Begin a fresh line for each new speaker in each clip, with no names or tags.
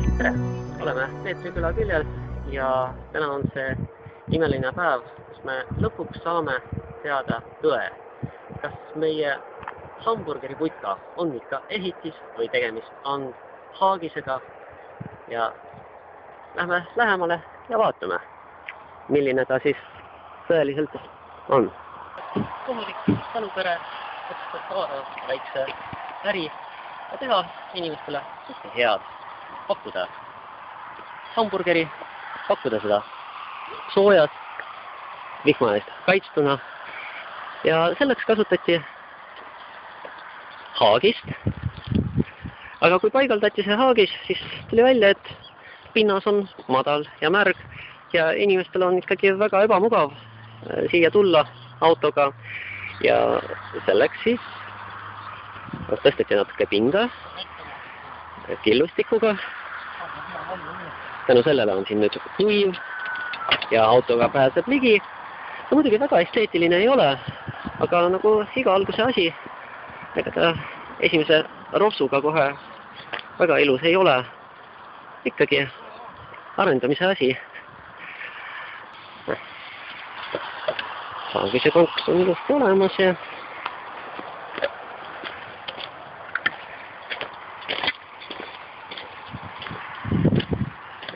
Tere! Oleme Peetri küla küljel ja täna on see imeline päev, kus me lõpuks saame teada tõe. Kas meie hamburgeriputka on ikka ehitis või tegemist on haagisega ja lähme lähemale ja vaatame, milline ta siis tõeliselt on. Kohulik talupere otsustas avada väikse äri ja teha inimestele head. Pakkuda hamburgeri, pakkuda seda soojas, vihma eest kaitstuna ja selleks kasutati haagist. Aga kui paigaldati see haagis, siis tuli välja, et pinnas on madal ja märg ja inimestel on ikkagi väga ebamugav siia tulla autoga ja selleks siis tõsteti natuke pinda killustikuga. Tänu sellele on siin nüüd kuiv ja autoga pääseb ligi. Ta muidugi väga esteetiline ei ole, aga nagu iga alguse asi, ega ta esimese ropsuga kohe väga ilus ei ole. Ikkagi arendamise asi. Haagise konks on ilusti olemas ja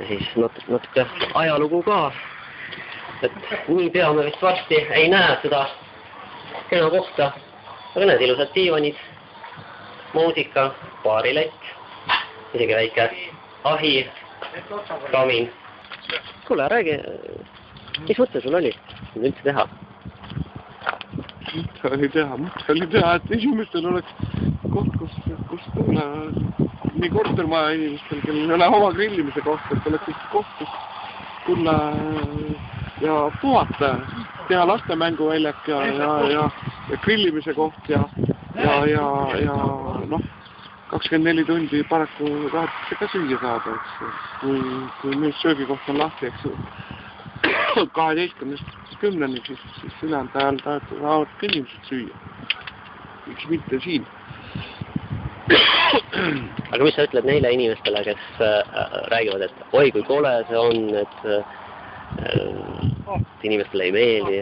siis natuke ajalugu ka, et nii pea me vist varsti ei näe seda kena kohta, aga need ilusad diivanid, muusika, baarilett, isegi väike ahi, kamin. Kuule, räägi, mis mõte sul oli üldse teha?
Mõte oli teha, et esimestel oleks koht, kus tulla nii kortermaja inimestel, kellel ei ole oma grillimise kohta, et oleks üks koht, kus tulla ja puhata, teha lastemänguväljak ja grillimise koht ja noh, 24 tundi paraku tahetakse ka süüa saada, kui nüüd söögikoht on lahti, eks 12-10, siis ülejäänud ajal tahavad inimesed süüa. Miks mitte siin?
Aga mis sa ütled neile inimestele, kes räägivad, et oi kui kole see on, et inimestele ei meeldi?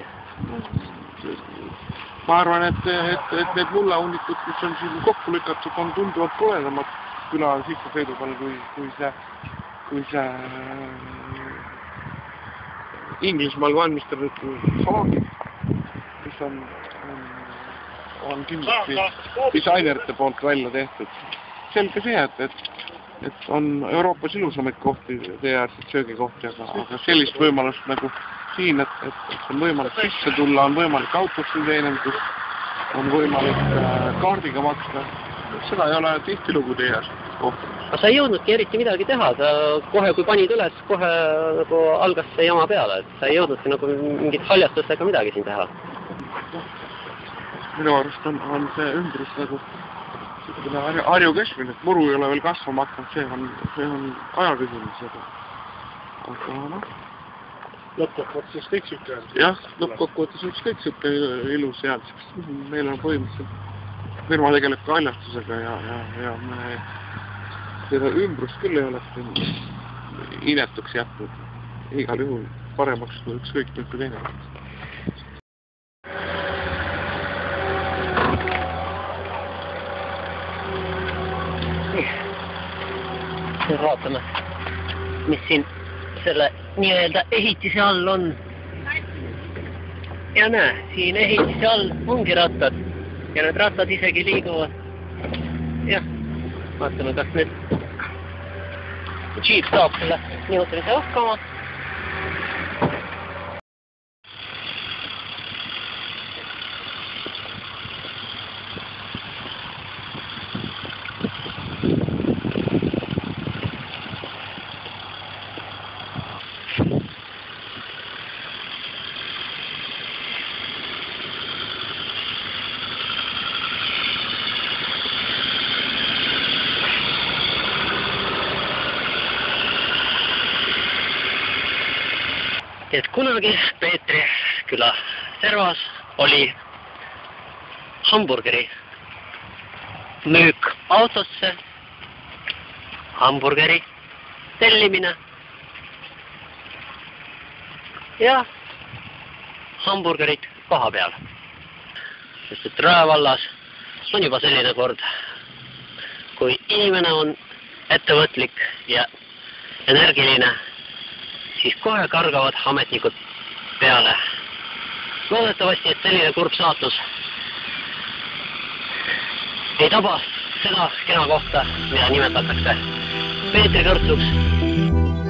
Ma arvan, et need mullaunikud, mis on siin kokku lükatud, on tunduvalt koledamad küla sissesõidu peal kui see Inglismaal valmistatud haagid, mis on kindlasti disainerite poolt välja tehtud. Selge see, et on Euroopas ilusamaid kohti, teeäärseid söögikohti, aga sellist võimalust nagu siin, et on võimalik sisse tulla, on võimalik autosse teenindus, on võimalik kaardiga maksta. Seda ei ole tihtilugu teeäärsetes kohtades.
Aga sa ei jõudnudki eriti midagi teha, sa kohe kui panid üles, kohe nagu algas see jama peale, et sa ei jõudnudki nagu mingit haljastustega midagi siin teha.
Minu arust on see ümbrus nagu harju keskmine, et muru ei ole veel kasvama hakanud, see on ajaküsimus. Aga noh.
Lõppkokkuvõttes ükskõik siuke.
Jah, lõppkokkuvõttes ükskõik siuke ilus seal. Meil on põhimõtteliselt firma tegeleb ka haljastusega ja me seda ümbrust küll ei oleks inetuks jätnud. Igal juhul paremaks kui ükskõik milline teine.
Vaatame, mis siin selle nii-öelda ehitise all on. Ja näe, siin ehitise all ongi rattad ja need rattad isegi liiguvad. Jah, vaatame, kas nüüd Jeep saab selle nihutamise hakkama. Et kunagi Peetri küla servas oli hamburgeri müük autosse, hamburgeri tellimine ja hamburgerid koha peal. Sest et Rae vallas on juba selline kord, kui inimene on ettevõtlik ja energiline, siis kohe kargavad ametnikud peale. Loodetavasti, et selline kurb saatus ei taba seda kena kohta, mida nimetatakse Peetri Kõrtsuks.